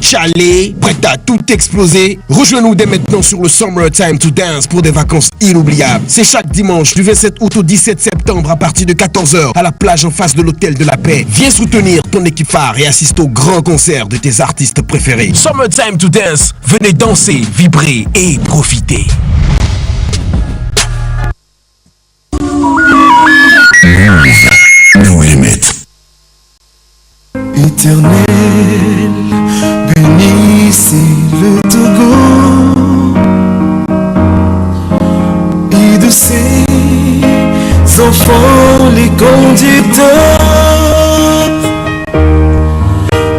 chalet, prête à tout exploser? Rejoins-nous dès maintenant sur le Summertime to Dance pour des vacances inoubliables. C'est chaque dimanche du 27 août au 17 septembre à partir de 14h à la plage en face de l'Hôtel de la Paix. Viens soutenir ton équipe phare et assiste au grand concert de tes artistes préférés. Summertime to Dance, venez danser, vibrer et profiter. No limit. Éternel, bénissez le Togo et de ses enfants les conducteurs.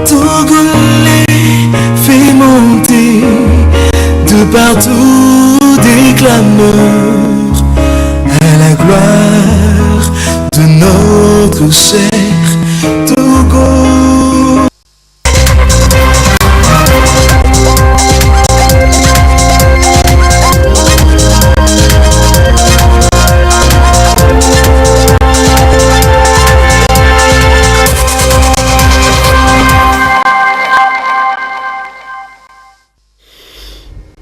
Togolais, fait monter de partout des clameurs à la gloire de notre cher Togo.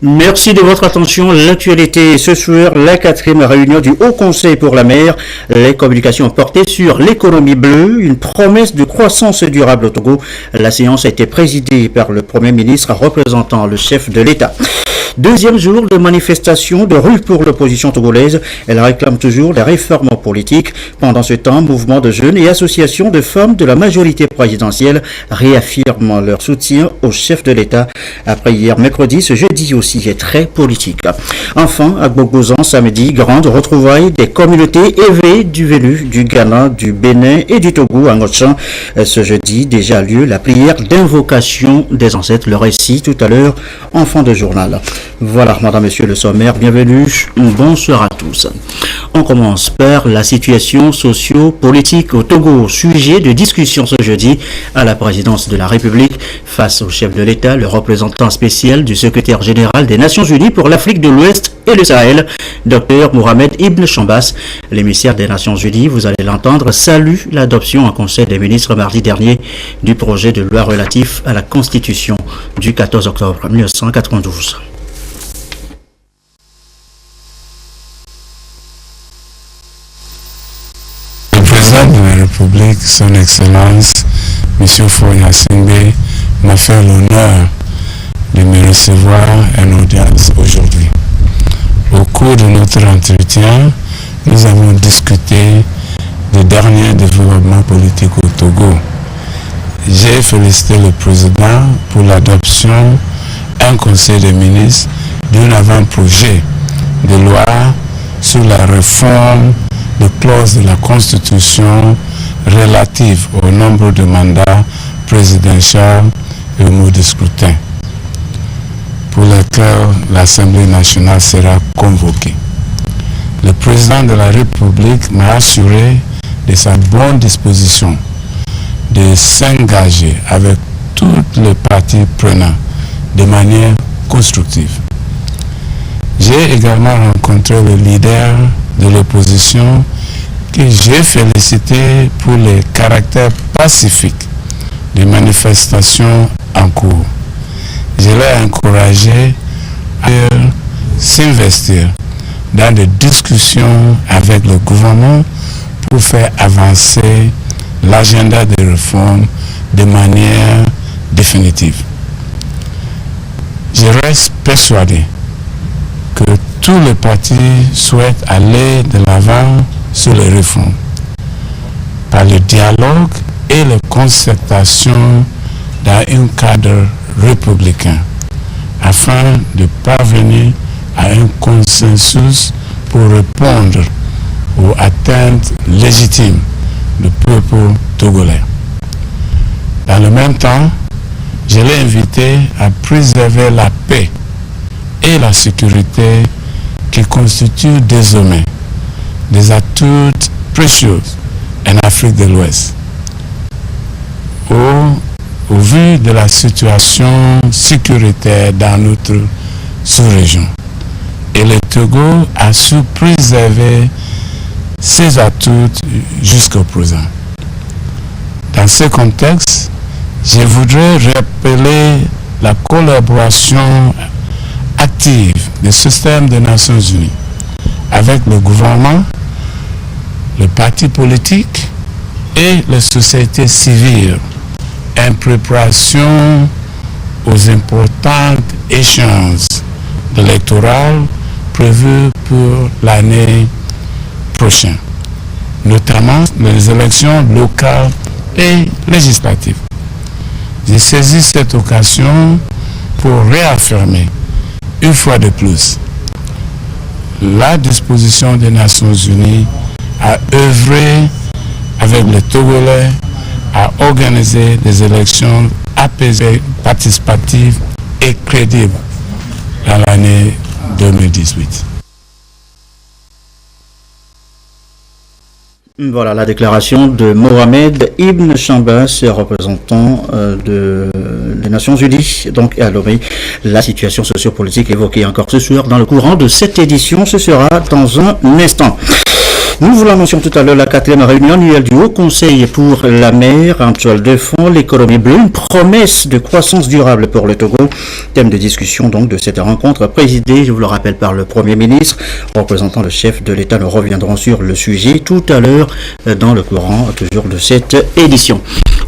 Merci de votre attention. L'actualité ce soir, la 4e réunion du Haut Conseil pour la mer. Les communications portées sur l'économie bleue, une promesse de croissance durable au Togo. La séance a été présidée par le Premier ministre représentant le chef de l'État. Deuxième jour de manifestation de rue pour l'opposition togolaise. Elle réclame toujours les réformes politiques. Pendant ce temps, mouvements de jeunes et associations de femmes de la majorité présidentielle réaffirment leur soutien au chef de l'État. Après hier mercredi, ce jeudi aussi est très politique. Enfin, à Gbogozan, samedi, grande retrouvaille des communautés éveillées du Vélu, du Ghana, du Bénin et du Togo à Ngotchan. Ce jeudi, déjà lieu la prière d'invocation des ancêtres. Le récit tout à l'heure en fin de journal. Voilà, madame, monsieur le sommaire, bienvenue, bonsoir à tous. On commence par la situation socio-politique au Togo, sujet de discussion ce jeudi à la présidence de la République face au chef de l'État, le représentant spécial du secrétaire général des Nations Unies pour l'Afrique de l'Ouest et le Sahel, Dr Mohamed Ibn Chambas. L'émissaire des Nations Unies, vous allez l'entendre, salue l'adoption en Conseil des ministres mardi dernier du projet de loi relatif à la Constitution du 14 octobre 1992. Le président de la République, son Excellence, M. Foya Singbe, m'a fait l'honneur de me recevoir en audience aujourd'hui. Au cours de notre entretien, nous avons discuté des derniers développements politiques au Togo. J'ai félicité le président pour l'adoption en Conseil des ministres d'un avant-projet de loi sur la réforme de clauses de la Constitution relative au nombre de mandats présidentiels et au mode de scrutin, pour lequel l'Assemblée nationale sera convoquée. Le président de la République m'a assuré de sa bonne disposition de s'engager avec toutes les parties prenantes de manière constructive. J'ai également rencontré le leader de l'opposition que j'ai félicité pour le caractère pacifique des manifestations en cours. Je l'ai encouragé à s'investir dans des discussions avec le gouvernement pour faire avancer l'agenda des réformes de manière définitive. Je reste persuadé que tous les partis souhaitent aller de l'avant sur les réformes par le dialogue et la concertation dans un cadre républicain afin de parvenir à un consensus pour répondre aux attentes légitimes du peuple togolais. Dans le même temps, je l'ai invité à préserver la paix et la sécurité qui constituent désormais des atouts précieux en Afrique de l'Ouest. Au vu de la situation sécuritaire dans notre sous-région, et le Togo a su préserver ses atouts jusqu'au présent. Dans ce contexte, je voudrais rappeler la collaboration active du système des Nations Unies avec le gouvernement, les partis politiques et les sociétés civiles en préparation aux importantes échéances électorales prévues pour l'année prochaine, notamment les élections locales et législatives. J'ai saisi cette occasion pour réaffirmer une fois de plus la disposition des Nations Unies à œuvrer avec les Togolais à organiser des élections apaisées, participatives et crédibles dans l'année 2018. Voilà la déclaration de Mohamed Ibn Chambas, représentant des Nations Unies, donc à Lomé. La situation sociopolitique évoquée encore ce soir dans le courant de cette édition, ce sera dans un instant. Nous vous l'annoncions tout à l'heure, la 4e réunion annuelle du Haut Conseil pour la mer, en toile de fond, l'économie bleue, une promesse de croissance durable pour le Togo. Thème de discussion donc de cette rencontre présidée, je vous le rappelle, par le Premier ministre. Représentant le chef de l'État, nous reviendrons sur le sujet tout à l'heure dans le courant toujours de cette édition.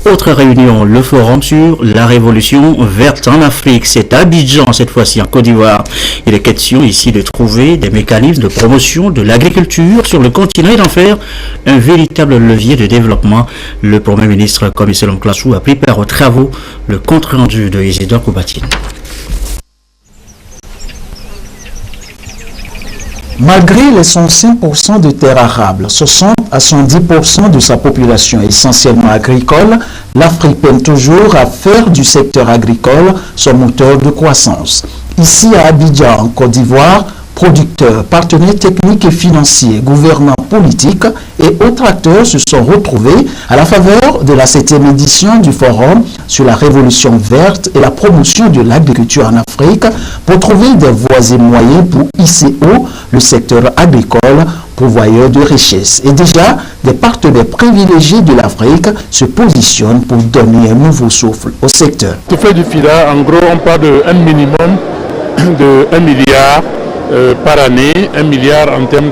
Autre réunion, le forum sur la révolution verte en Afrique. C'est à Abidjan, cette fois-ci en Côte d'Ivoire. Il est question ici de trouver des mécanismes de promotion de l'agriculture sur le continent et d'en faire un véritable levier de développement. Le Premier ministre, comme Selom Klassou, a pris part aux travaux. Le compte-rendu de Isidore Koubatine. Malgré les 105% de terres arables, 60 à 110% de sa population est essentiellement agricole, l'Afrique peine toujours à faire du secteur agricole son moteur de croissance. Ici à Abidjan, en Côte d'Ivoire, producteurs, partenaires techniques et financiers, gouvernants politiques et autres acteurs se sont retrouvés à la faveur de la 7e édition du Forum sur la révolution verte et la promotion de l'agriculture en Afrique pour trouver des voies et moyens pour hisser haut le secteur agricole, pourvoyeur de richesses. Et déjà, des partenaires privilégiés de l'Afrique se positionnent pour donner un nouveau souffle au secteur. Tout fait du FIDA, en gros, on parle d'un minimum de 1 milliard par année, 1 milliard en termes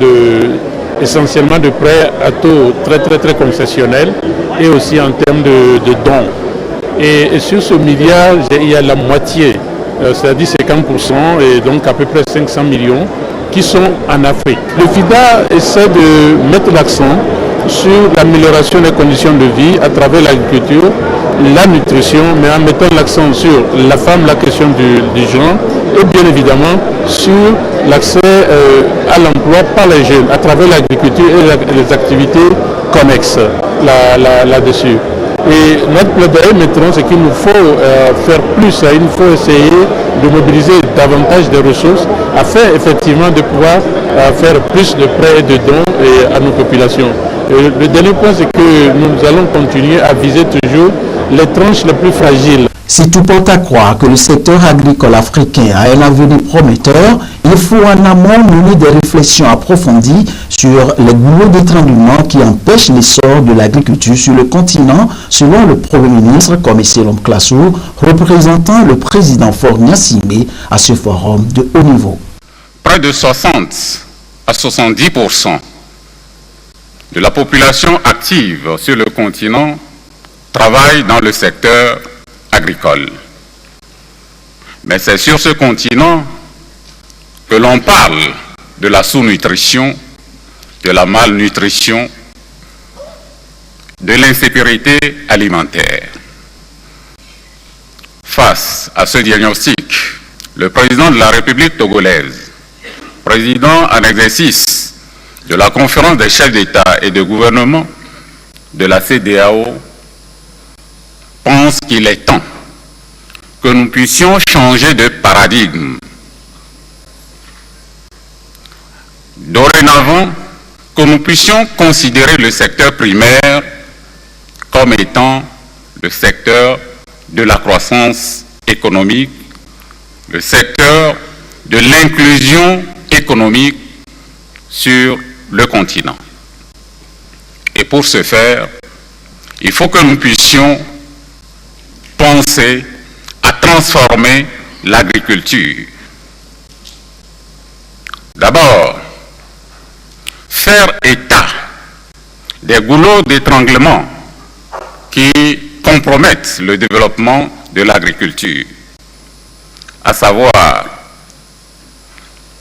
essentiellement de prêts à taux très concessionnels et aussi en termes de dons. Et sur ce milliard, il y a la moitié, c'est-à-dire 50%, et donc à peu près 500 millions qui sont en Afrique. Le FIDA essaie de mettre l'accent sur l'amélioration des conditions de vie à travers l'agriculture, la nutrition, mais en mettant l'accent sur la femme, la question du genre, et bien évidemment sur l'accès à l'emploi par les jeunes à travers l'agriculture et les activités connexes là-dessus. Et notre plaidoyer maintenant, c'est qu'il nous faut faire plus, il faut essayer de mobiliser davantage de ressources afin effectivement de pouvoir faire plus de prêts et de dons à nos populations. Et le dernier point, c'est que nous allons continuer à viser toujours les tranches les plus fragiles. Si tout porte à croire que le secteur agricole africain a un avenir prometteur, il faut en amont mener des réflexions approfondies sur les goulots d'étranglement qui empêchent l'essor de l'agriculture sur le continent, selon le Premier ministre, comme Selom Klassou, représentant le président Faure Gnassingbé à ce forum de haut niveau. Près de 60 à 70% de la population active sur le continent travaille dans le secteur agricole. Mais c'est sur ce continent que l'on parle de la sous-nutrition, de la malnutrition, de l'insécurité alimentaire. Face à ce diagnostic, le président de la République togolaise, président en exercice de la conférence des chefs d'État et de gouvernement de la CEDEAO, pense qu'il est temps que nous puissions changer de paradigme. Dorénavant, que nous puissions considérer le secteur primaire comme étant le secteur de la croissance économique, le secteur de l'inclusion économique sur le continent. Et pour ce faire, il faut que nous puissions penser à transformer l'agriculture. D'abord, faire état des goulots d'étranglement qui compromettent le développement de l'agriculture, à savoir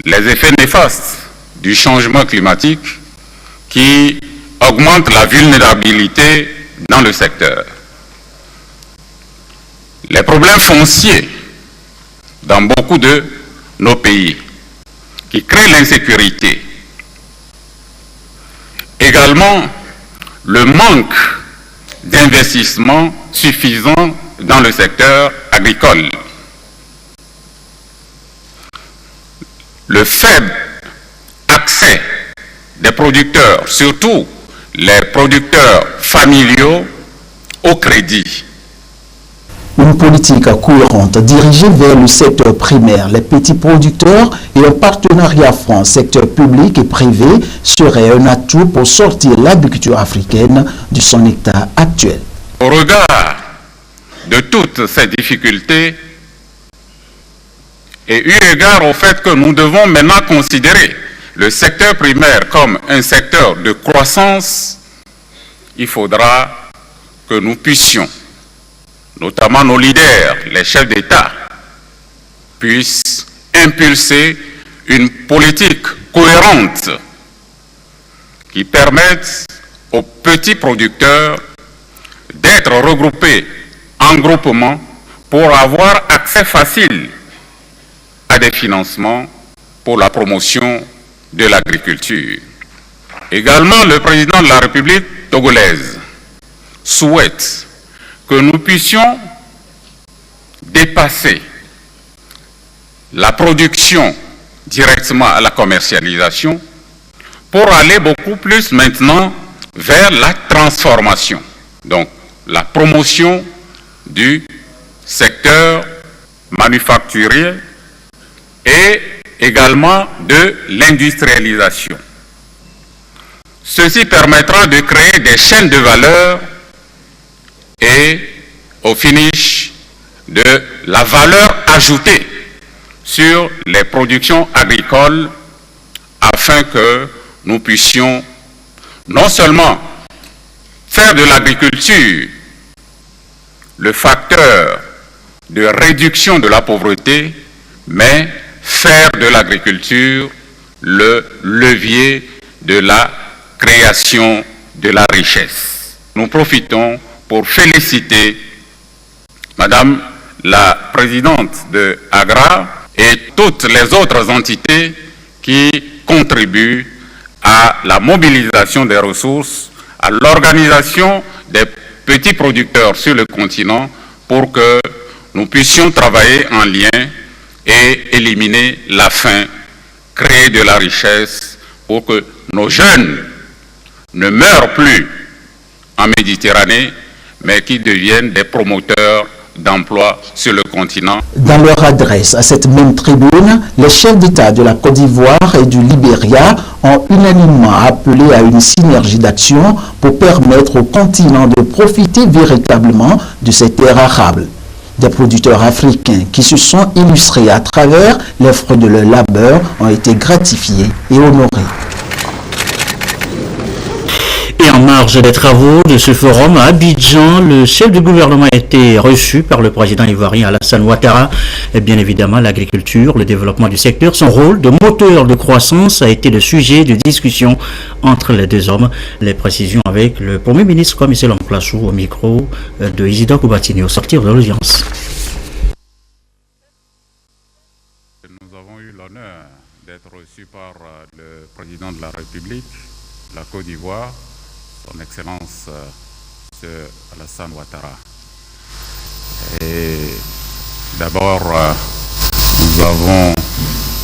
les effets néfastes du changement climatique qui augmentent la vulnérabilité dans le secteur, les problèmes fonciers dans beaucoup de nos pays qui créent l'insécurité, également le manque d'investissement suffisant dans le secteur agricole, le faible accès des producteurs, surtout les producteurs familiaux, au crédit. Une politique cohérente dirigée vers le secteur primaire, les petits producteurs et un partenariat franc secteur public et privé serait un atout pour sortir l'agriculture africaine de son état actuel. Au regard de toutes ces difficultés et eu égard au fait que nous devons maintenant considérer le secteur primaire comme un secteur de croissance, il faudra que nous puissions, notamment nos leaders, les chefs d'État, puissent impulser une politique cohérente qui permette aux petits producteurs d'être regroupés en groupements pour avoir accès facile à des financements pour la promotion de l'agriculture. Également, le président de la République togolaise souhaite que nous puissions dépasser la production directement à la commercialisation pour aller beaucoup plus maintenant vers la transformation. Donc, la promotion du secteur manufacturier et également de l'industrialisation. Ceci permettra de créer des chaînes de valeur et au finish de la valeur ajoutée sur les productions agricoles afin que nous puissions non seulement faire de l'agriculture le facteur de réduction de la pauvreté, mais faire de l'agriculture le levier de la création de la richesse. Nous profitons pour féliciter Madame la présidente de AGRA et toutes les autres entités qui contribuent à la mobilisation des ressources, à l'organisation des petits producteurs sur le continent pour que nous puissions travailler en lien et éliminer la faim, créer de la richesse pour que nos jeunes ne meurent plus en Méditerranée, mais qui deviennent des promoteurs d'emploi sur le continent. Dans leur adresse à cette même tribune, les chefs d'État de la Côte d'Ivoire et du Libéria ont unanimement appelé à une synergie d'action pour permettre au continent de profiter véritablement de ces terres arables. Des producteurs africains qui se sont illustrés à travers les fruits de leur labeur ont été gratifiés et honorés. Et en marge des travaux de ce forum à Abidjan, le chef du gouvernement a été reçu par le président ivoirien Alassane Ouattara. Et bien évidemment, l'agriculture, le développement du secteur, son rôle de moteur de croissance a été le sujet de discussion entre les deux hommes. Les précisions avec le Premier ministre Commissaire Lamplachou au micro de Isidore Koubatini au sortir de l'audience. Nous avons eu l'honneur d'être reçus par le président de la République, la Côte d'Ivoire, son Excellence M. Alassane Ouattara. Et d'abord, nous avons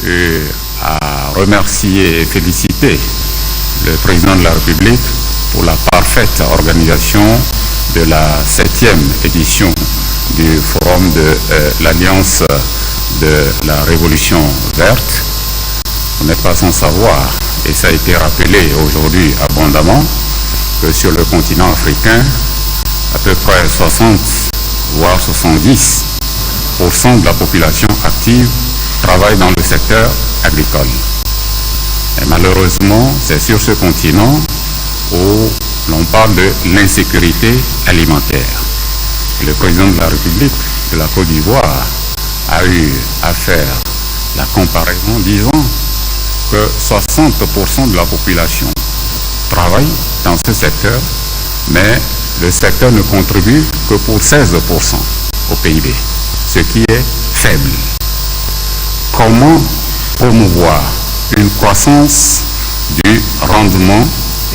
eu à remercier et féliciter le président de la République pour la parfaite organisation de la 7e édition du Forum de l'Alliance de la Révolution verte. On n'est pas sans savoir, et ça a été rappelé aujourd'hui abondamment, que sur le continent africain, à peu près 60 voire 70% de la population active travaille dans le secteur agricole. Et malheureusement, c'est sur ce continent où l'on parle de l'insécurité alimentaire. Le président de la République de la Côte d'Ivoire a eu à faire la comparaison disant que 60% de la population travaille dans ce secteur, mais le secteur ne contribue que pour 16% au PIB, ce qui est faible. Comment promouvoir une croissance du rendement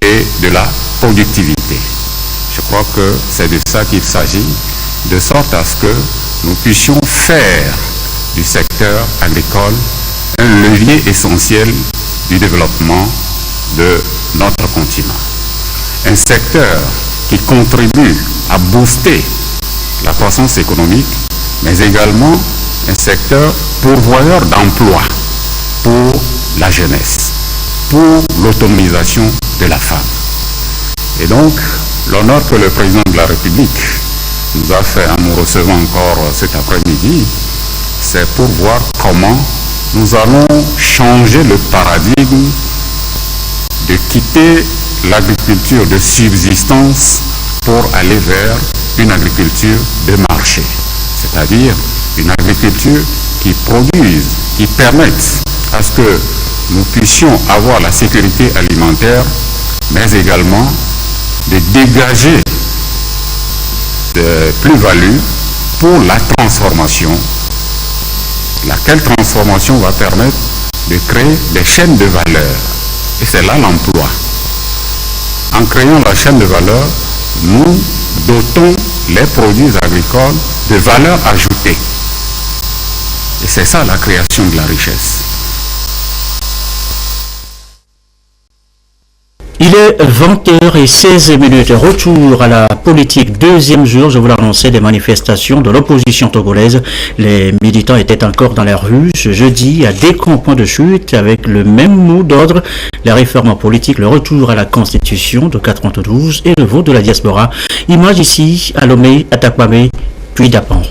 et de la productivité? Je crois que c'est de ça qu'il s'agit, de sorte à ce que nous puissions faire du secteur agricole un levier essentiel du développement de notre continent. Un secteur qui contribue à booster la croissance économique, mais également un secteur pourvoyeur d'emplois pour la jeunesse, pour l'autonomisation de la femme. Et donc, l'honneur que le président de la République nous a fait en nous recevant encore cet après-midi, c'est pour voir comment nous allons changer le paradigme de quitter l'agriculture de subsistance pour aller vers une agriculture de marché, c'est-à-dire une agriculture qui produise, qui permette à ce que nous puissions avoir la sécurité alimentaire, mais également de dégager des plus-values pour la transformation, laquelle transformation va permettre de créer des chaînes de valeur. Et c'est là l'emploi. En créant la chaîne de valeur, nous dotons les produits agricoles de valeur ajoutée. Et c'est ça la création de la richesse. Il est 20h16. Retour à la politique. Deuxième jour, je vous l'annonçais, des manifestations de l'opposition togolaise. Les militants étaient encore dans la rue ce jeudi à des points de chute avec le même mot d'ordre. La réforme politique, le retour à la constitution de 92 et le vote de la diaspora. Image ici à Lomé, à Takwame, puis d'Apan.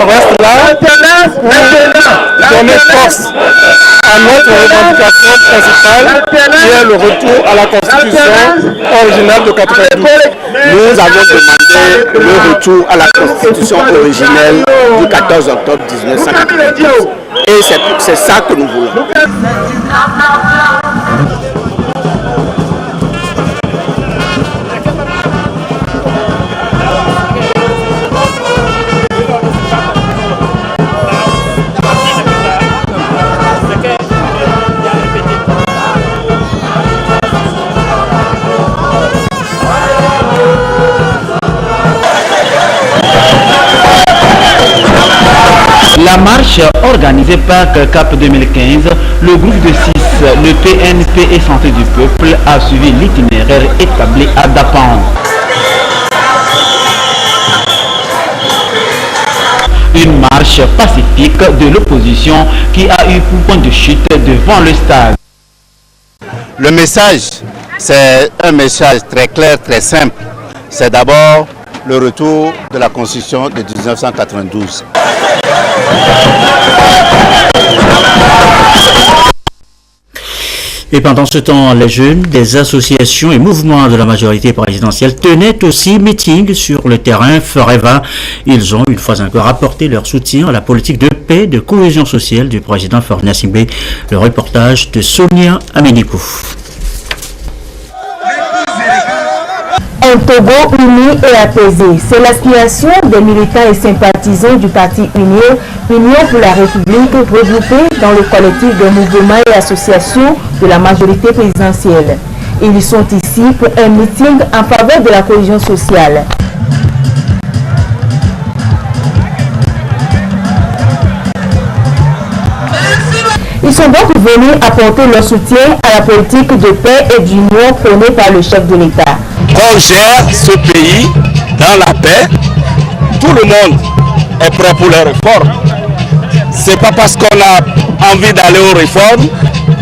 On reste là pour donner force à notre revendication principale qui est le retour à la constitution originale de 92. Nous avons demandé le retour à la constitution originelle du 14 octobre 1992. Et c'est ça que nous voulons. La marche organisée par CAP 2015, le groupe de 6, le PNP et Santé du Peuple a suivi l'itinéraire établi à Dapan. Une marche pacifique de l'opposition qui a eu pour point de chute devant le stade. Le message, c'est un message très clair, très simple. C'est d'abord le retour de la Constitution de 1992. Et pendant ce temps, les jeunes des associations et mouvements de la majorité présidentielle tenaient aussi meeting sur le terrain Forever. Ils ont une fois encore apporté leur soutien à la politique de paix et de cohésion sociale du président Faure Gnassingbé. Le reportage de Sonia Amenipou. Un Togo uni et apaisé, c'est l'aspiration des militants et sympathisants du parti Union pour la République, regroupés dans le collectif de mouvements et associations de la majorité présidentielle. Ils sont ici pour un meeting en faveur de la cohésion sociale. Ils sont donc venus apporter leur soutien à la politique de paix et d'union prônée par le chef de l'État. Qu'on gère ce pays dans la paix, tout le monde est prêt pour les réformes. C'est pas parce qu'on a envie d'aller aux réformes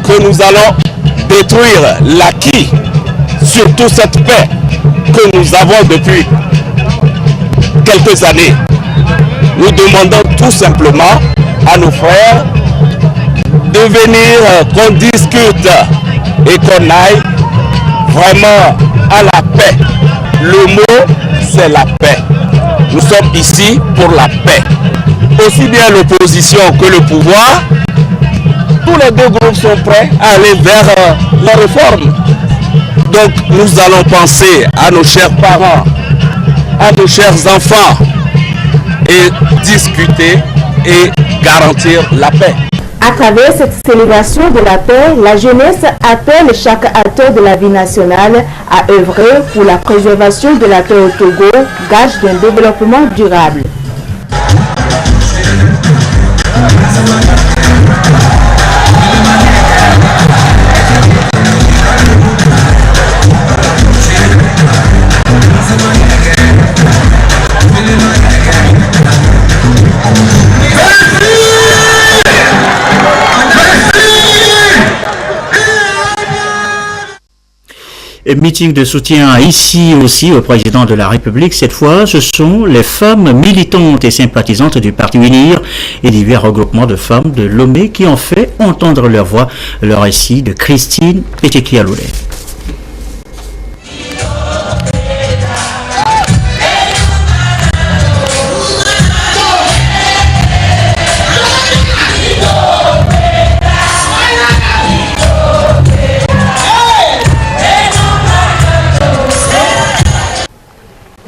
que nous allons détruire l'acquis, surtout cette paix que nous avons depuis quelques années. Nous demandons tout simplement à nos frères de venir, qu'on discute et qu'on aille vraiment à la paix. Le mot, c'est la paix. Nous sommes ici pour la paix. Aussi bien l'opposition que le pouvoir, tous les deux groupes sont prêts à aller vers la réforme. Donc nous allons penser à nos chers parents, à nos chers enfants et discuter et garantir la paix. À travers cette célébration de la paix, la jeunesse appelle chaque acteur de la vie nationale à œuvrer pour la préservation de la paix au Togo, gage d'un développement durable. Meeting de soutien ici aussi au président de la République. Cette fois, ce sont les femmes militantes et sympathisantes du Parti UNIR et divers regroupements de femmes de Lomé qui ont fait entendre leur voix, leur récit de Christine Pétéki-Aloulé.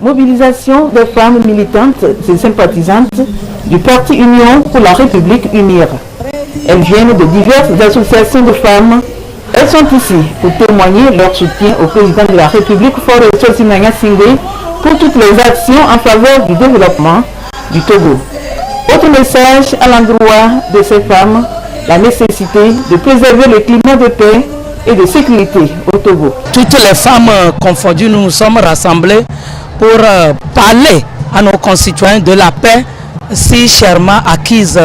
Mobilisation des femmes militantes et sympathisantes du Parti Union pour la République UNIR. Elles viennent de diverses associations de femmes. Elles sont ici pour témoigner leur soutien au président de la République, Faure Ssemanga Singbe, pour toutes les actions en faveur du développement du Togo. Autre message à l'endroit de ces femmes, la nécessité de préserver le climat de paix et de sécurité au Togo. Toutes les femmes confondues, nous nous sommes rassemblées pour parler à nos concitoyens de la paix si chèrement acquise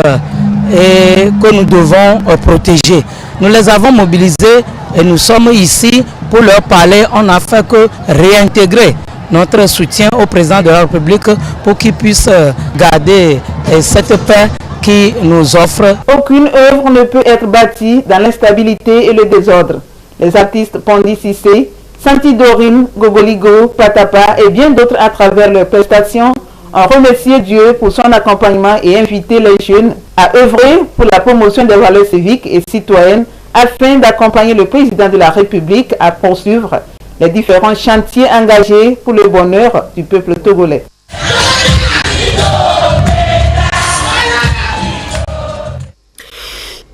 et que nous devons protéger. Nous les avons mobilisés et nous sommes ici pour leur parler. On n'a fait que réintégrer notre soutien au président de la République pour qu'il puisse garder cette paix qui nous offre. Aucune œuvre ne peut être bâtie dans l'instabilité et le désordre. Les artistes Pondi Sissé, Santi Dorine, Gogoligo, Patapa et bien d'autres à travers leurs prestations ont remercié Dieu pour son accompagnement et invité les jeunes à œuvrer pour la promotion des valeurs civiques et citoyennes afin d'accompagner le président de la République à poursuivre les différents chantiers engagés pour le bonheur du peuple togolais.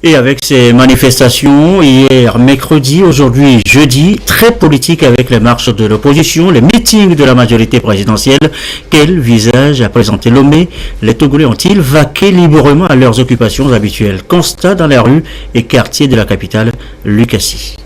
Et avec ces manifestations, hier mercredi, aujourd'hui jeudi, très politique avec les marches de l'opposition, les meetings de la majorité présidentielle, quel visage a présenté Lomé? Les Togolais ont-ils vaqué librement à leurs occupations habituelles? Constat dans les rues et quartiers de la capitale, Lucassi.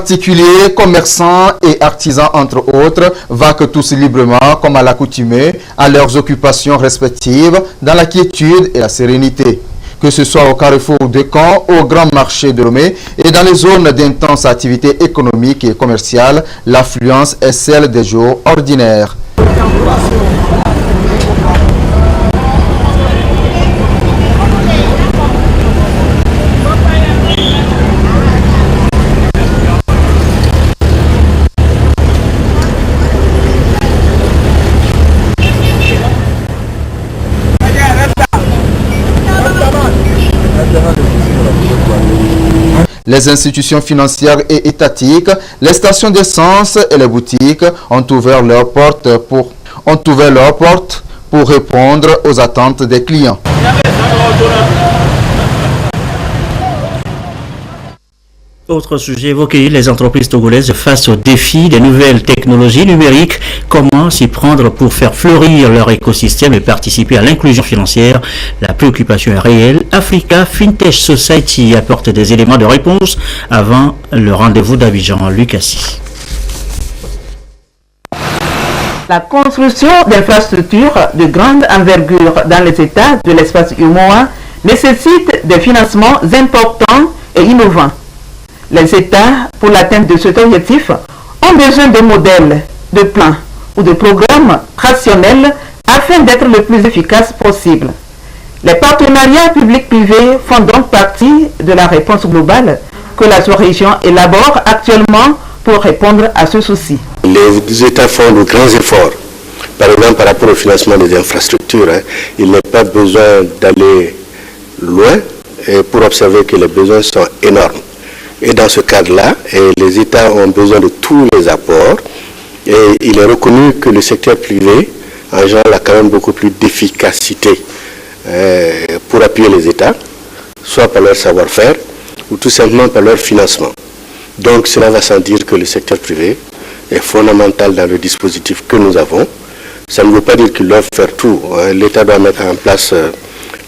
Particuliers, commerçants et artisans entre autres vaquent tous librement comme à l'accoutumée à leurs occupations respectives dans la quiétude et la sérénité. que ce soit au carrefour de Caen, au grand marché de Lomé et dans les zones d'intense activité économique et commerciale, l'affluence est celle des jours ordinaires. Les institutions financières et étatiques, les stations d'essence et les boutiques ont ouvert leurs portes pour répondre aux attentes des clients. Autre sujet évoqué, les entreprises togolaises face aux défis des nouvelles technologies numériques. Comment s'y prendre pour faire fleurir leur écosystème et participer à l'inclusion financière? La préoccupation est réelle. Africa Fintech Society apporte des éléments de réponse avant le rendez-vous d'Abidjan. Lucassi. La construction d'infrastructures de grande envergure dans les États de l'espace UEMOA nécessite des financements importants et innovants. Les États, pour l'atteinte de cet objectif, ont besoin de modèles, de plans ou de programmes rationnels afin d'être le plus efficace possible. Les partenariats publics-privés font donc partie de la réponse globale que la sous-région élabore actuellement pour répondre à ce souci. Les États font de grands efforts. Par exemple, par rapport au financement des infrastructures, il n'est pas besoin d'aller loin pour observer que les besoins sont énormes. Et dans ce cadre-là, les États ont besoin de tous les apports et il est reconnu que le secteur privé engendre quand même beaucoup plus d'efficacité pour appuyer les États, soit par leur savoir-faire ou tout simplement par leur financement. Donc cela va sans dire que le secteur privé est fondamental dans le dispositif que nous avons. Ça ne veut pas dire qu'ils doivent faire tout. L'État doit mettre en place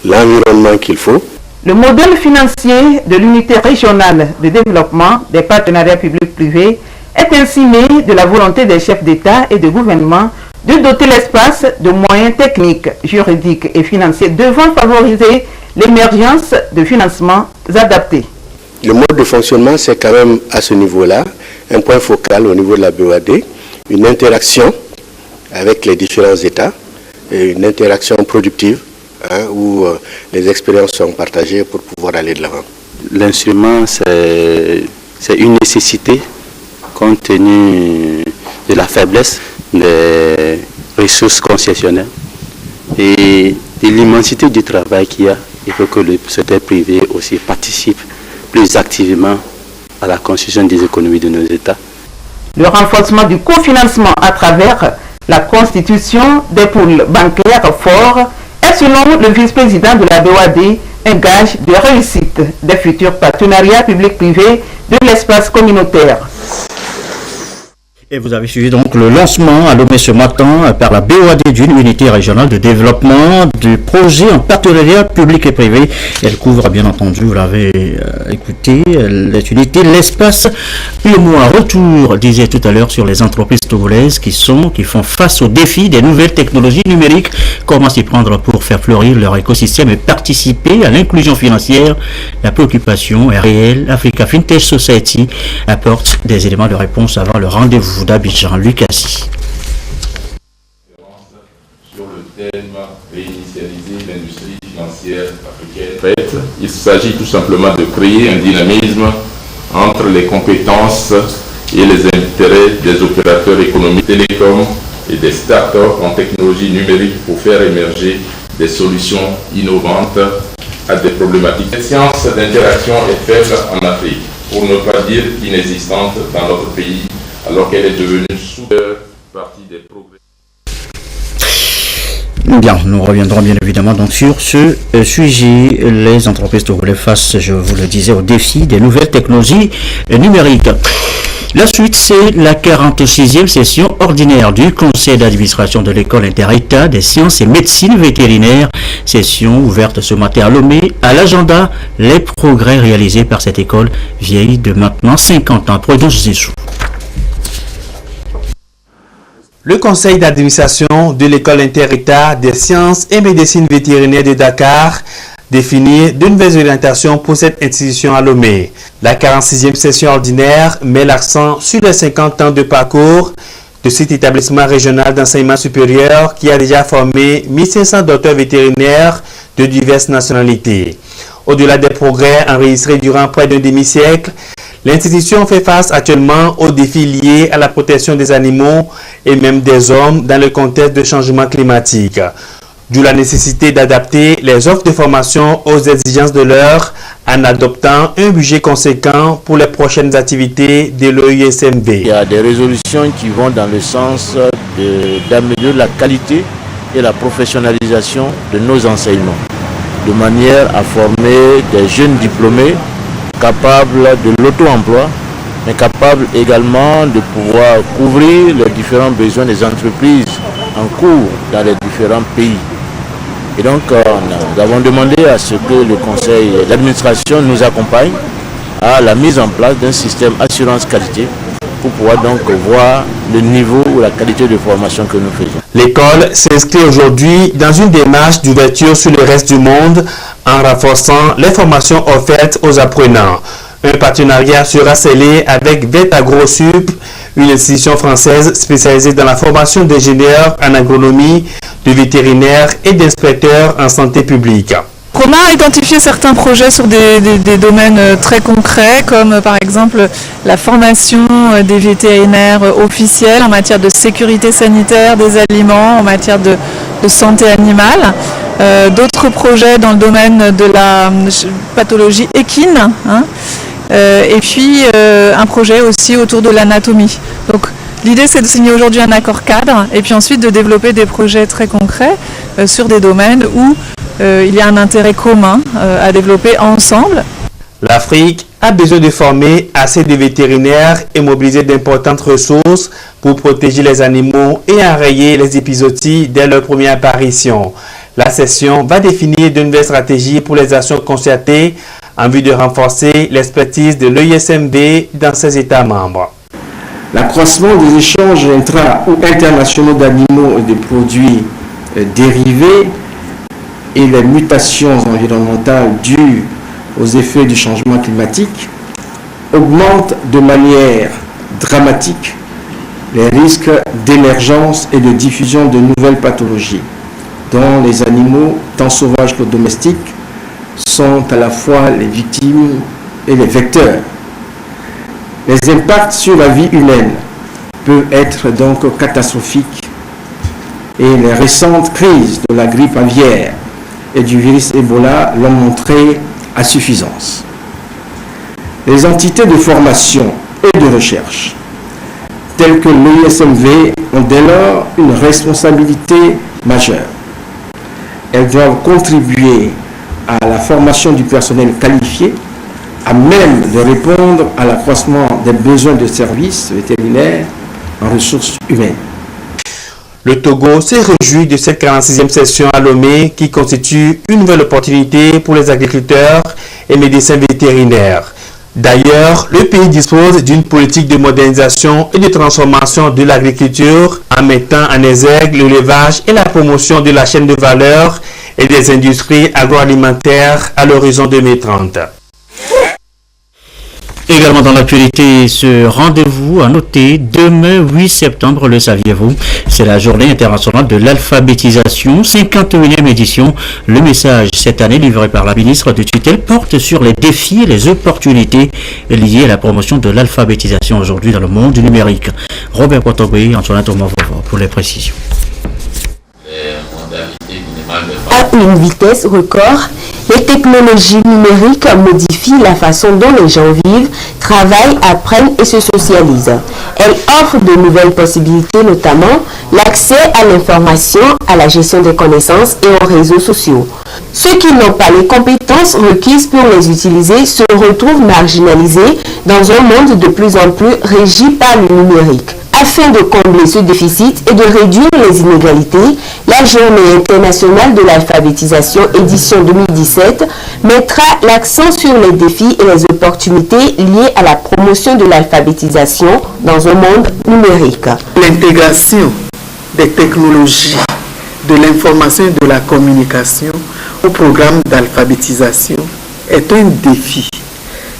l'environnement qu'il faut. Le modèle financier de l'unité régionale de développement des partenariats publics-privés est ainsi né de la volonté des chefs d'État et de gouvernement de doter l'espace de moyens techniques, juridiques et financiers devant favoriser l'émergence de financements adaptés. Le mode de fonctionnement, c'est quand même à ce niveau-là un point focal au niveau de la BOAD, une interaction avec les différents États et une interaction productive où les expériences sont partagées pour pouvoir aller de l'avant. L'instrument, c'est une nécessité compte tenu de la faiblesse des ressources concessionnaires et de l'immensité du travail qu'il y a. Il faut que le secteur privé aussi participe plus activement à la construction des économies de nos États. Le renforcement du cofinancement à travers la constitution des pools bancaires forts est, selon le vice-président de la BOAD, un gage de réussite des futurs partenariats publics-privés de l'espace communautaire. Et vous avez suivi donc le lancement à Lomé ce matin par la BOAD d'une unité régionale de développement du projet en partenariat public et privé. Elle couvre bien entendu, vous l'avez écouté, l'unité l'espace UEMOA. Retour, disait tout à l'heure, sur les entreprises togolaises qui font face aux défis des nouvelles technologies numériques. Comment s'y prendre pour faire fleurir leur écosystème et participer à l'inclusion financière? La préoccupation est réelle. Africa Fintech Society apporte des éléments de réponse avant le rendez-vous d'Abidjan. Lucassi. Sur le thème réinitialiser l'industrie financière africaine. Il s'agit tout simplement de créer un dynamisme entre les compétences et les intérêts des opérateurs économiques, télécoms et des start-up en technologie numérique pour faire émerger des solutions innovantes à des problématiques. Cette science d'interaction est faible en Afrique, pour ne pas dire inexistante dans notre pays, alors qu'elle est devenue partie des progrès. Bien, nous reviendrons bien évidemment donc sur ce sujet. Les entreprises togolaises face, je vous le disais, aux défis des nouvelles technologies numériques. La suite, c'est la 46e session ordinaire du Conseil d'administration de l'école inter-État des sciences et médecine vétérinaire. Session ouverte ce matin à Lomé. À l'agenda, les progrès réalisés par cette école vieille de maintenant 50 ans. Prudence Zessou. Le conseil d'administration de l'école inter-État des sciences et médecine vétérinaire de Dakar définir de nouvelles orientations pour cette institution à Lomé. La 46e session ordinaire met l'accent sur les 50 ans de parcours de cet établissement régional d'enseignement supérieur qui a déjà formé 1500 docteurs vétérinaires de diverses nationalités. Au-delà des progrès enregistrés durant près d'un demi-siècle, l'institution fait face actuellement aux défis liés à la protection des animaux et même des hommes dans le contexte de changement climatique. D'où la nécessité d'adapter les offres de formation aux exigences de l'heure en adoptant un budget conséquent pour les prochaines activités de l'EUSMV. Il y a des résolutions qui vont dans le sens d'améliorer la qualité et la professionnalisation de nos enseignements, de manière à former des jeunes diplômés capables de l'auto-emploi, mais capables également de pouvoir couvrir les différents besoins des entreprises en cours dans les différents pays. Et donc, nous avons demandé à ce que le conseil d'administration nous accompagne à la mise en place d'un système assurance qualité pour pouvoir donc voir le niveau ou la qualité de formation que nous faisons. L'école s'inscrit aujourd'hui dans une démarche d'ouverture sur le reste du monde en renforçant les formations offertes aux apprenants. Un partenariat sera scellé avec VetAgroSup, une institution française spécialisée dans la formation d'ingénieurs en agronomie, de vétérinaires et d'inspecteurs en santé publique. On a identifié certains projets sur des domaines très concrets, comme par exemple la formation des vétérinaires officiels en matière de sécurité sanitaire des aliments, en matière de santé animale. D'autres projets dans le domaine de la pathologie équine, et puis un projet aussi autour de l'anatomie. Donc l'idée, c'est de signer aujourd'hui un accord cadre et puis ensuite de développer des projets très concrets sur des domaines où il y a un intérêt commun à développer ensemble. L'Afrique a besoin de former assez de vétérinaires et mobiliser d'importantes ressources pour protéger les animaux et enrayer les épizooties dès leur première apparition. La session va définir de nouvelles stratégies pour les actions concertées en vue de renforcer l'expertise de l'EUSMV dans ses États membres. L'accroissement des échanges intra- ou internationaux d'animaux et de produits dérivés et les mutations environnementales dues aux effets du changement climatique augmentent de manière dramatique les risques d'émergence et de diffusion de nouvelles pathologies, dont les animaux, tant sauvages que domestiques, sont à la fois les victimes et les vecteurs. Les impacts sur la vie humaine peuvent être donc catastrophiques et les récentes crises de la grippe aviaire et du virus Ebola l'ont montré à suffisance. Les entités de formation et de recherche, telles que l'EUSMV, ont dès lors une responsabilité majeure. Elles doivent contribuer à la formation du personnel qualifié, à même de répondre à l'accroissement des besoins de services vétérinaires en ressources humaines. Le Togo s'est réjoui de cette 46e session à Lomé qui constitue une nouvelle opportunité pour les agriculteurs et médecins vétérinaires. D'ailleurs, le pays dispose d'une politique de modernisation et de transformation de l'agriculture en mettant en exergue l'élevage et la promotion de la chaîne de valeur et des industries agroalimentaires à l'horizon 2030. Également dans l'actualité, ce rendez-vous à noter demain 8 septembre, le saviez-vous, c'est la journée internationale de l'alphabétisation, 51e édition. Le message cette année livré par la ministre de tutelle porte sur les défis et les opportunités liées à la promotion de l'alphabétisation aujourd'hui dans le monde numérique. Robert Potogui, Antoine Thomas pour les précisions. À une vitesse record, les technologies numériques modifient la façon dont les gens vivent, travaillent, apprennent et se socialisent. Elles offrent de nouvelles possibilités, notamment l'accès à l'information, à la gestion des connaissances et aux réseaux sociaux. Ceux qui n'ont pas les compétences requises pour les utiliser se retrouvent marginalisés dans un monde de plus en plus régi par le numérique. Afin de combler ce déficit et de réduire les inégalités, la Journée internationale de l'alphabétisation édition 2017 mettra l'accent sur les défis et les opportunités liées à la promotion de l'alphabétisation dans un monde numérique. L'intégration des technologies de l'information et de la communication au programme d'alphabétisation est un défi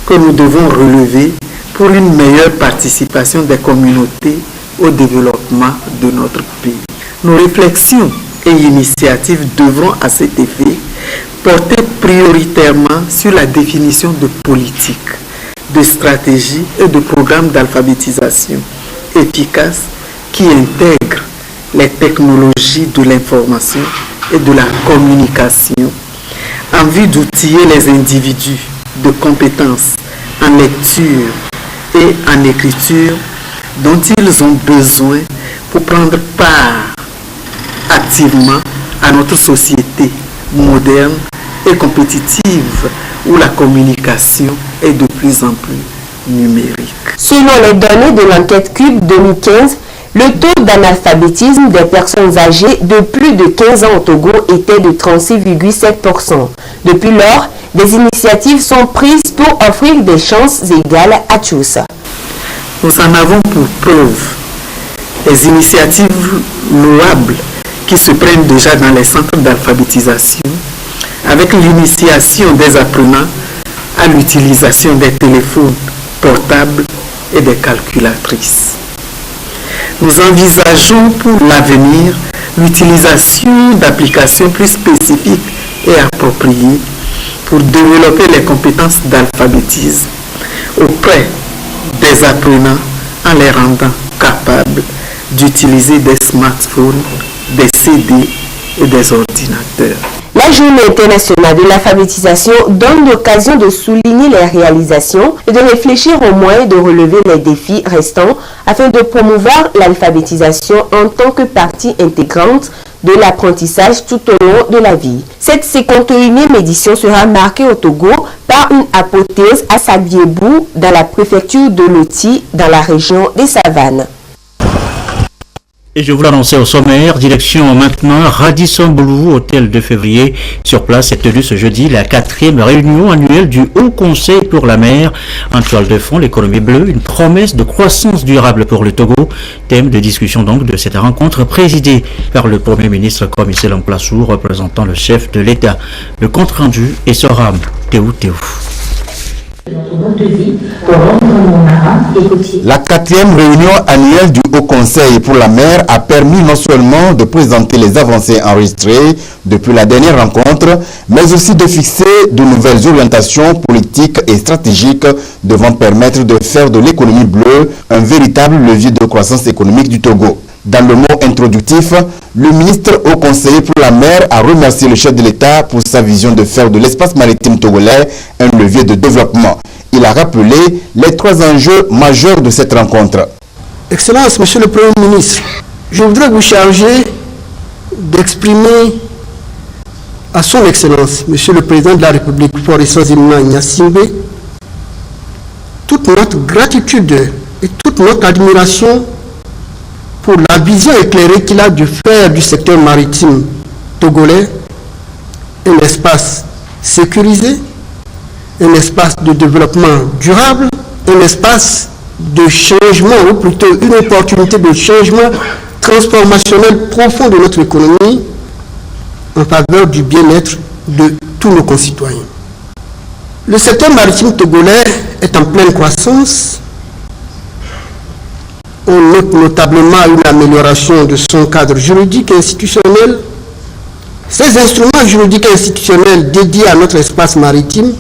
que nous devons relever pour une meilleure participation des communautés au développement de notre pays. Nos réflexions et initiatives devront à cet effet porter prioritairement sur la définition de politiques, de stratégies et de programmes d'alphabétisation efficaces qui intègrent les technologies de l'information et de la communication en vue d'outiller les individus de compétences en lecture et en écriture dont ils ont besoin pour prendre part activement à notre société moderne et compétitive où la communication est de plus en plus numérique. Selon les données de l'enquête CUB 2015, le taux d'analphabétisme des personnes âgées de plus de 15 ans au Togo était de 36,7%. Depuis lors, des initiatives sont prises pour offrir des chances égales à tous. Nous en avons pour preuve les initiatives louables qui se prennent déjà dans les centres d'alphabétisation avec l'initiation des apprenants à l'utilisation des téléphones portables et des calculatrices. Nous envisageons pour l'avenir l'utilisation d'applications plus spécifiques et appropriées pour développer les compétences d'alphabétisme auprès des apprenants en les rendant capables d'utiliser des smartphones, des CD et des ordinateurs. La Journée internationale de l'alphabétisation donne l'occasion de souligner les réalisations et de réfléchir aux moyens de relever les défis restants afin de promouvoir l'alphabétisation en tant que partie intégrante de l'apprentissage tout au long de la vie. Cette 51e édition sera marquée au Togo par une apothéose à Sabiebou dans la préfecture de Loti dans la région des Savanes. Et je vous l'annonçais au sommaire, direction maintenant Radisson Blu, hôtel de février. Sur place est tenue ce jeudi la 4e réunion annuelle du Haut Conseil pour la mer. En toile de fond, l'économie bleue, une promesse de croissance durable pour le Togo. Thème de discussion donc de cette rencontre présidée par le Premier ministre Commissaire Lamplassou, représentant le chef de l'État. Le compte rendu est Soram Théo. La 4e réunion annuelle du Haut Conseil pour la mer a permis non seulement de présenter les avancées enregistrées depuis la dernière rencontre, mais aussi de fixer de nouvelles orientations politiques et stratégiques devant permettre de faire de l'économie bleue un véritable levier de croissance économique du Togo. Dans le mot introductif, le ministre Haut Conseiller pour la mer a remercié le chef de l'État pour sa vision de faire de l'espace maritime togolais un levier de développement. Il a rappelé les 3 enjeux majeurs de cette rencontre. Excellence, Monsieur le Premier ministre, je voudrais vous charger d'exprimer à son Excellence, Monsieur le Président de la République, Faure Gnassingbé, toute notre gratitude et toute notre admiration pour la vision éclairée qu'il a de faire du secteur maritime togolais un espace sécurisé, un espace de développement durable, un espace de changement, ou plutôt une opportunité de changement transformationnel profond de notre économie en faveur du bien-être de tous nos concitoyens. Le secteur maritime togolais est en pleine croissance. On note notablement une amélioration de son cadre juridique et institutionnel. Ces instruments juridiques et institutionnels dédiés à notre espace maritime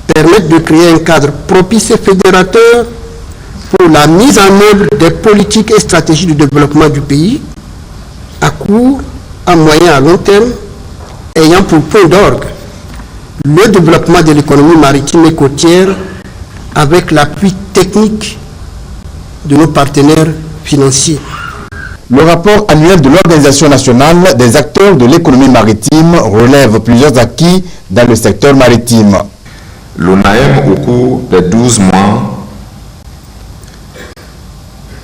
permettent de créer un cadre propice et fédérateur pour la mise en œuvre des politiques et stratégies de développement du pays à court, à moyen et à long terme, ayant pour point d'orgue le développement de l'économie maritime et côtière avec l'appui technique de nos partenaires financiers. Le rapport annuel de l'Organisation nationale des acteurs de l'économie maritime relève plusieurs acquis dans le secteur maritime. L'ONAM, au cours des 12 mois,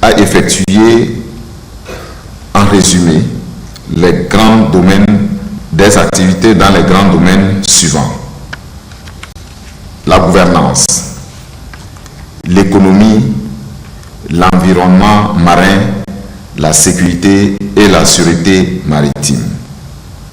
a effectué, en résumé, les grands domaines des activités dans les grands domaines suivants. La gouvernance, l'économie, l'environnement marin, la sécurité et la sûreté maritime.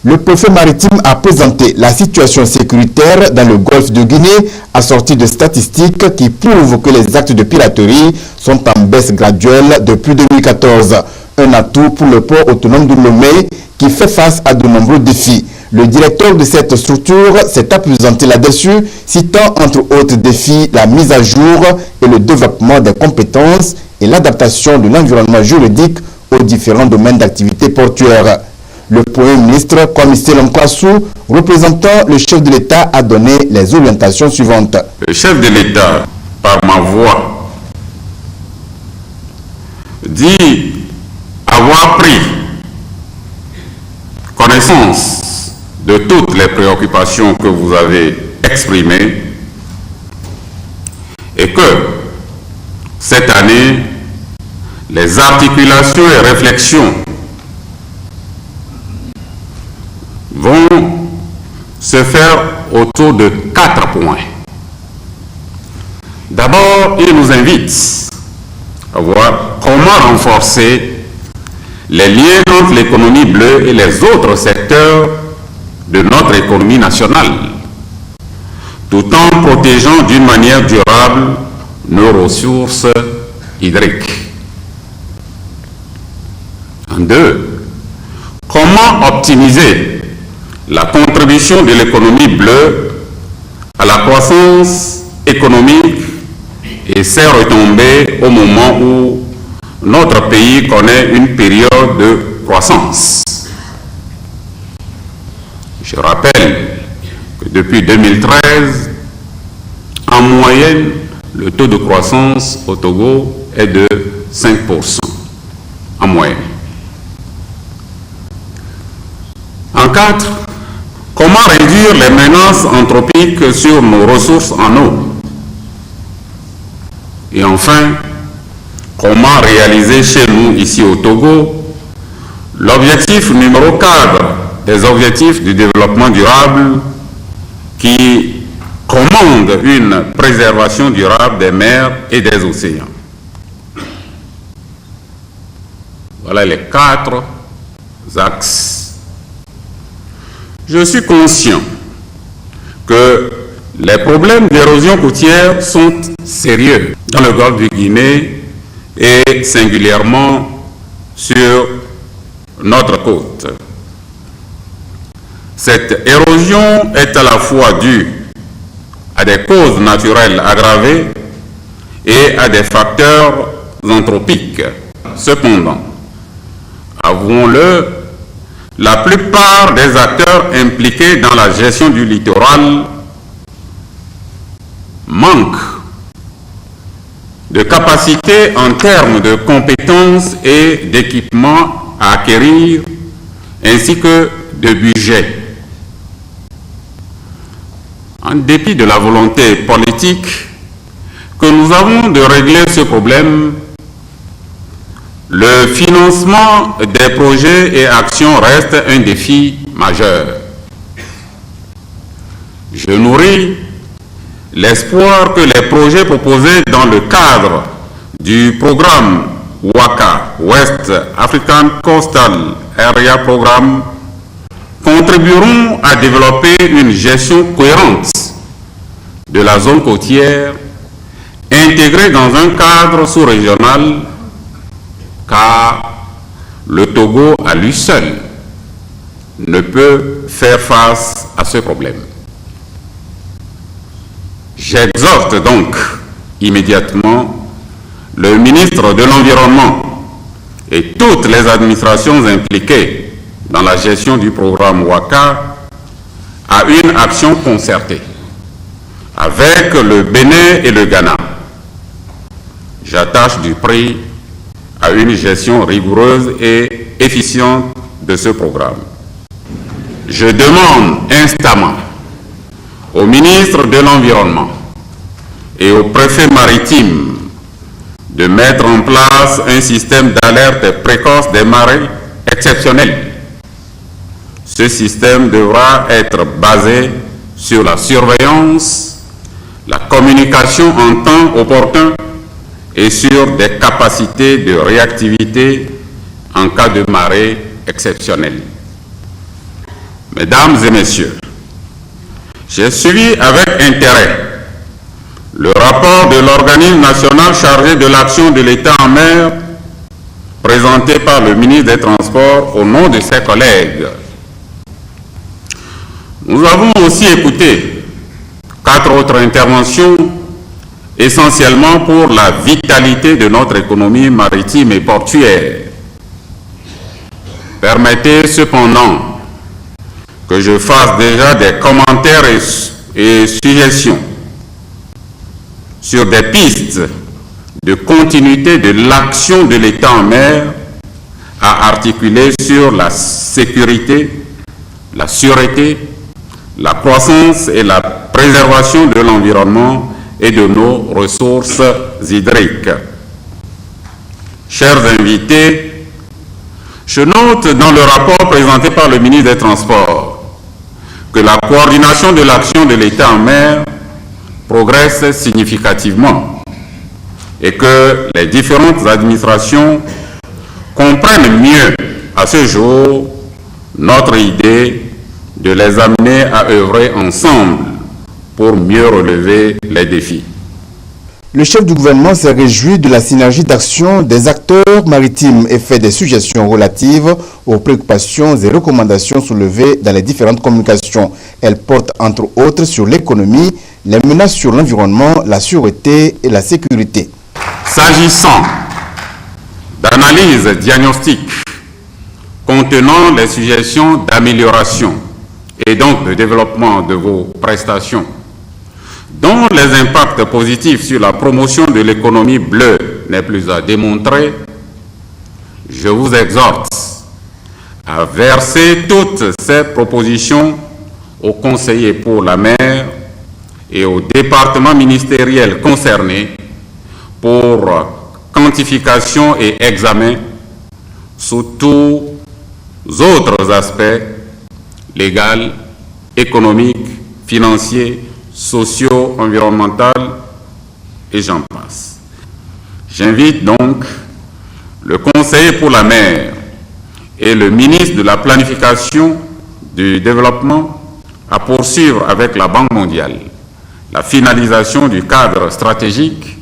Le préfet maritime a présenté la situation sécuritaire dans le golfe de Guinée, assortie de statistiques qui prouvent que les actes de piraterie sont en baisse graduelle depuis 2014. Un atout pour le port autonome de Lomé qui fait face à de nombreux défis. Le directeur de cette structure s'est appesanti là-dessus, citant entre autres défis la mise à jour et le développement des compétences et l'adaptation de l'environnement juridique aux différents domaines d'activité portuaire. Le Premier ministre, Commissaire Lomkwassou, représentant le chef de l'État, a donné les orientations suivantes. Le chef de l'État, par ma voix, dit avoir pris connaissance de toutes les préoccupations que vous avez exprimées et que cette année, les articulations et réflexions vont se faire autour de 4 points. D'abord, il nous invite à voir comment renforcer les liens entre l'économie bleue et les autres secteurs de notre économie nationale, tout en protégeant d'une manière durable nos ressources hydriques. En deux, comment optimiser la contribution de l'économie bleue à la croissance économique et ses retombées au moment où notre pays connaît une période de croissance. Je rappelle que depuis 2013, en moyenne, le taux de croissance au Togo est de 5% en moyenne. En 4, comment réduire les menaces anthropiques sur nos ressources en eau? Et enfin, comment réaliser chez nous, ici au Togo, l'objectif numéro 4 des objectifs du développement durable qui commande une préservation durable des mers et des océans. Voilà les 4 axes. Je suis conscient que les problèmes d'érosion côtière sont sérieux dans le golfe du Guinée et singulièrement sur notre côte. Cette érosion est à la fois due à des causes naturelles aggravées et à des facteurs anthropiques. Cependant, avouons-le, la plupart des acteurs impliqués dans la gestion du littoral manquent de capacité en termes de compétences et d'équipements à acquérir, ainsi que de budget. En dépit de la volonté politique que nous avons de régler ce problème, le financement des projets et actions reste un défi majeur. Je nourris l'espoir que les projets proposés dans le cadre du programme WACA, West African Coastal Area Programme, contribueront à développer une gestion cohérente de la zone côtière intégrée dans un cadre sous-régional, car le Togo à lui seul ne peut faire face à ce problème. J'exhorte donc immédiatement le ministre de l'Environnement et toutes les administrations impliquées dans la gestion du programme WACA à une action concertée avec le Bénin et le Ghana. J'attache du prix à une gestion rigoureuse et efficiente de ce programme. Je demande instamment au ministre de l'Environnement et au préfet maritime de mettre en place un système d'alerte précoce des marées exceptionnelles. Ce système devra être basé sur la surveillance, la communication en temps opportun et sur des capacités de réactivité en cas de marée exceptionnelle. Mesdames et messieurs, j'ai suivi avec intérêt le rapport de l'organisme national chargé de l'action de l'État en mer présenté par le ministre des Transports au nom de ses collègues. Nous avons aussi écouté 4 autres interventions essentiellement pour la vitalité de notre économie maritime et portuaire. Permettez cependant que je fasse déjà des commentaires et suggestions sur des pistes de continuité de l'action de l'État en mer à articuler sur la sécurité, la sûreté, la croissance et la préservation de l'environnement et de nos ressources hydriques. Chers invités, je note dans le rapport présenté par le ministre des Transports que la coordination de l'action de l'État en mer progresse significativement et que les différentes administrations comprennent mieux à ce jour notre idée de les amener à œuvrer ensemble pour mieux relever les défis. Le chef du gouvernement s'est réjoui de la synergie d'action des acteurs maritimes et fait des suggestions relatives aux préoccupations et recommandations soulevées dans les différentes communications. Elles portent entre autres sur l'économie, les menaces sur l'environnement, la sûreté et la sécurité. S'agissant d'analyse diagnostique contenant les suggestions d'amélioration et donc de développement de vos prestations, dont les impacts positifs sur la promotion de l'économie bleue n'est plus à démontrer, je vous exhorte à verser toutes ces propositions aux conseillers pour la mer et aux départements ministériels concernés pour quantification et examen sous tous autres aspects légal, économique, financier, sociaux, environnemental et j'en passe. J'invite donc le conseiller pour la mer et le ministre de la Planification du Développement à poursuivre avec la Banque mondiale la finalisation du cadre stratégique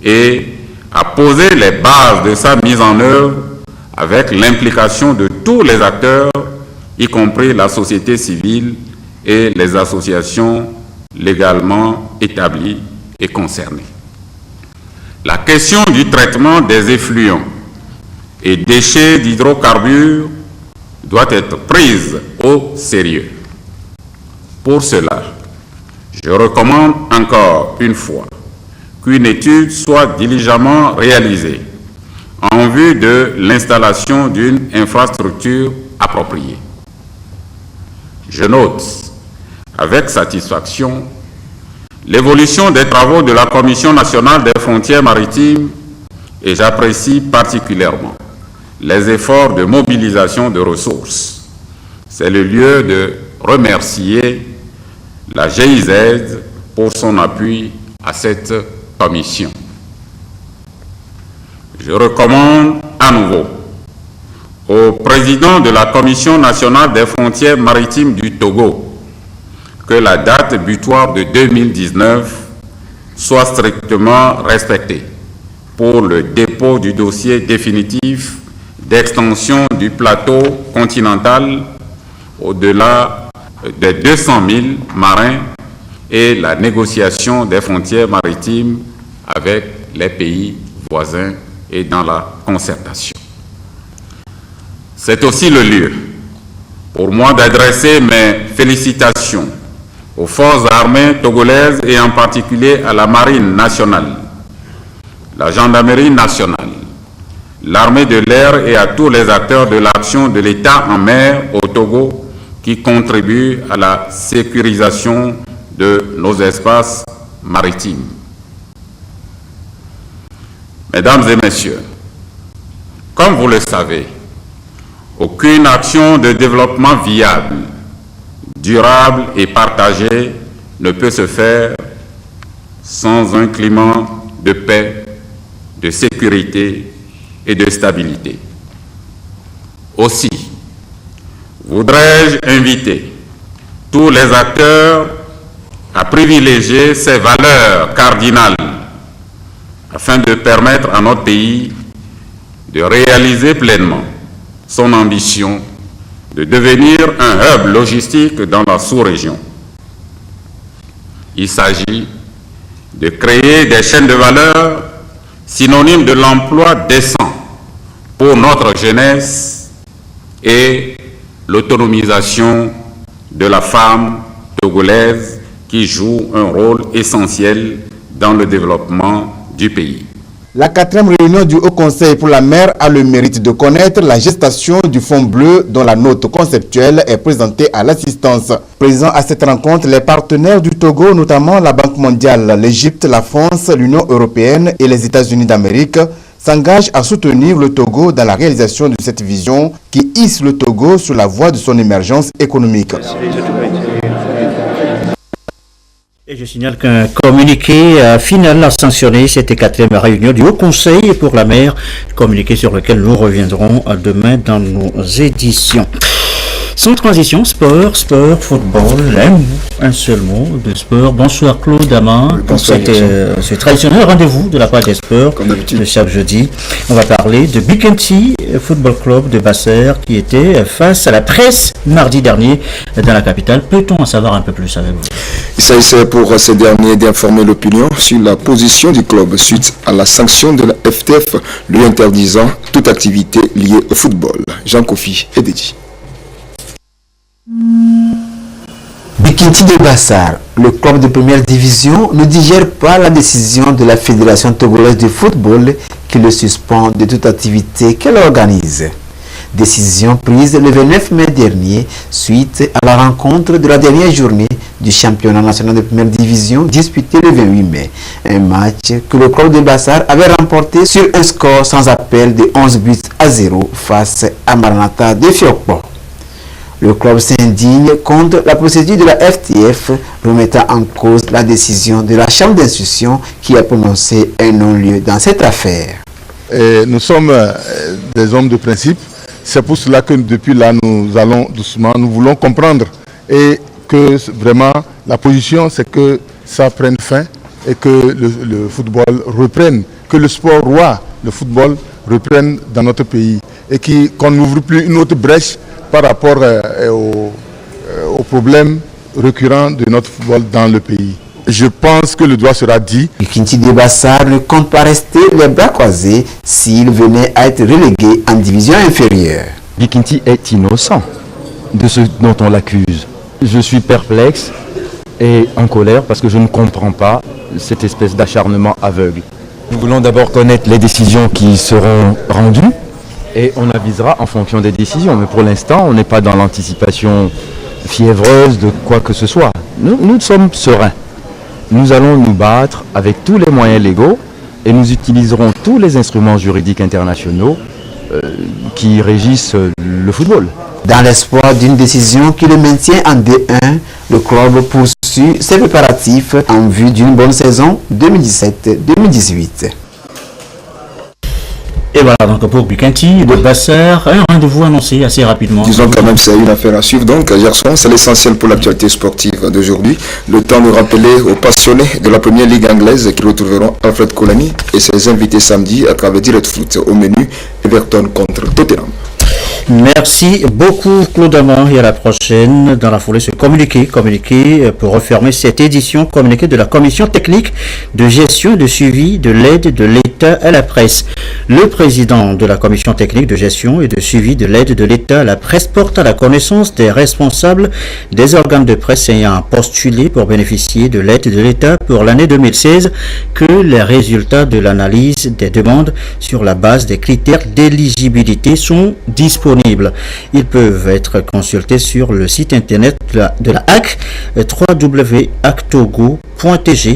et à poser les bases de sa mise en œuvre avec l'implication de tous les acteurs, y compris la société civile et les associations légalement établies et concernées. La question du traitement des effluents et déchets d'hydrocarbures doit être prise au sérieux. Pour cela, je recommande encore une fois qu'une étude soit diligemment réalisée en vue de l'installation d'une infrastructure appropriée. Je note avec satisfaction l'évolution des travaux de la Commission nationale des frontières maritimes et j'apprécie particulièrement les efforts de mobilisation de ressources. C'est le lieu de remercier la GIZ pour son appui à cette commission. Je recommande à nouveau au président de la Commission nationale des frontières maritimes du Togo que la date butoir de 2019 soit strictement respectée pour le dépôt du dossier définitif d'extension du plateau continental au-delà des 200 000 marins et la négociation des frontières maritimes avec les pays voisins et dans la concertation. C'est aussi le lieu pour moi d'adresser mes félicitations aux forces armées togolaises et en particulier à la Marine nationale, la Gendarmerie nationale, l'armée de l'air et à tous les acteurs de l'action de l'État en mer au Togo qui contribuent à la sécurisation de nos espaces maritimes. Mesdames et messieurs, comme vous le savez, aucune action de développement viable, durable et partagée ne peut se faire sans un climat de paix, de sécurité et de stabilité. Aussi, voudrais-je inviter tous les acteurs à privilégier ces valeurs cardinales afin de permettre à notre pays de réaliser pleinement son ambition de devenir un hub logistique dans la sous-région. Il s'agit de créer des chaînes de valeur synonymes de l'emploi décent pour notre jeunesse et l'autonomisation de la femme togolaise qui joue un rôle essentiel dans le développement du pays. La 4e réunion du Haut Conseil pour la mer a le mérite de connaître la gestation du Fonds bleu dont la note conceptuelle est présentée à l'assistance. Présents à cette rencontre, les partenaires du Togo, notamment la Banque mondiale, l'Égypte, la France, l'Union européenne et les États-Unis d'Amérique, s'engagent à soutenir le Togo dans la réalisation de cette vision qui hisse le Togo sur la voie de son émergence économique. Et je signale qu'un communiqué final a sanctionné cette 4e réunion du Haut Conseil pour la mer, communiqué sur lequel nous reviendrons demain dans nos éditions. Sans transition, sport, football, un seul mot de sport. Bonsoir Claude Amand pour ce traditionnel rendez-vous de la page des sports de chaque jeudi. On va parler de Bikenti Football Club de Bassère qui était face à la presse mardi dernier dans la capitale. Peut-on en savoir un peu plus avec vous? Il s'agissait pour ces derniers d'informer l'opinion sur la position du club suite à la sanction de la FTF lui interdisant toute activité liée au football. Jean Kofi est dédié. Bikenti de Bassar, le club de première division, ne digère pas la décision de la Fédération togolaise de football qui le suspend de toute activité qu'elle organise. Décision prise le 29 mai dernier suite à la rencontre de la dernière journée du championnat national de première division disputé le 28 mai. Un match que le club de Bassar avait remporté sur un score sans appel de 11-0 face à Maranatha de Fiokpo. Le club s'indigne contre la procédure de la FTF remettant en cause la décision de la chambre d'instruction qui a prononcé un non-lieu dans cette affaire. Nous sommes des hommes de principe. C'est pour cela que depuis là, nous allons doucement, nous voulons comprendre et que vraiment la position c'est que ça prenne fin et que le football reprenne, que le sport roi, le football reprenne dans notre pays et qu'on n'ouvre plus une autre brèche par rapport aux problèmes récurrents de notre football dans le pays. Je pense que le droit sera dit. Bikenti de Bassar ne compte pas rester les bras croisés s'il venait à être relégué en division inférieure. Bikenti est innocent de ce dont on l'accuse. Je suis perplexe et en colère parce que je ne comprends pas cette espèce d'acharnement aveugle. Nous voulons d'abord connaître les décisions qui seront rendues et on avisera en fonction des décisions. Mais pour l'instant, on n'est pas dans l'anticipation fiévreuse de quoi que ce soit. Nous sommes sereins. Nous allons nous battre avec tous les moyens légaux et nous utiliserons tous les instruments juridiques internationaux qui régissent le football. Dans l'espoir d'une décision qui le maintient en D1, le club poursuit ses préparatifs en vue d'une bonne saison 2017-2018. Et voilà donc pour Bikenti de Bassar, un rendez-vous annoncé assez rapidement. Disons quand même c'est une affaire à suivre. Donc Gerson, c'est l'essentiel pour l'actualité sportive d'aujourd'hui. Le temps de rappeler aux passionnés de la première ligue anglaise qui retrouveront Alfred Kolani et ses invités samedi à travers Direct Foot au menu Everton contre Tottenham. Merci beaucoup Claude Amand et à la prochaine. Dans la foulée, ce communiqué pour refermer cette édition, communiqué de la commission technique de gestion et de suivi de l'aide de l'État à la presse. Le président de la commission technique de gestion et de suivi de l'aide de l'État à la presse porte à la connaissance des responsables des organes de presse ayant postulé pour bénéficier de l'aide de l'État pour l'année 2016 que les résultats de l'analyse des demandes sur la base des critères d'éligibilité sont disponibles. Ils peuvent être consultés sur le site internet de la HAC, www.actogo.tg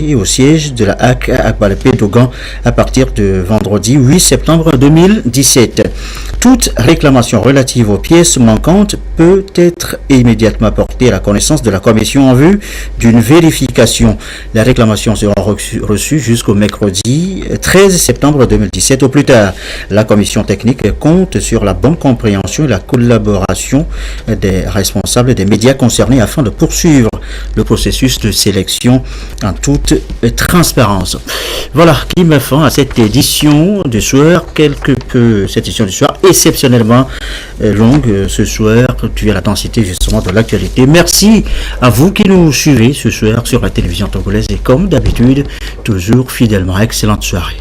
et au siège de la HAC à Akbalepé Dogan à partir de vendredi 8 septembre. septembre 2017. Toute réclamation relative aux pièces manquantes peut être immédiatement portée à la connaissance de la commission en vue d'une vérification. La réclamation sera reçue jusqu'au mercredi 13 septembre 2017 au plus tard. La commission technique compte sur la bonne compréhension et la collaboration des responsables des médias concernés afin de poursuivre le processus de sélection en toute transparence. Voilà qui met fin à cette édition du soir, cette édition du soir exceptionnellement longue ce soir, due à la densité justement de l'actualité. Merci à vous qui nous suivez ce soir sur la télévision togolaise et comme d'habitude, toujours fidèlement. Excellente soirée.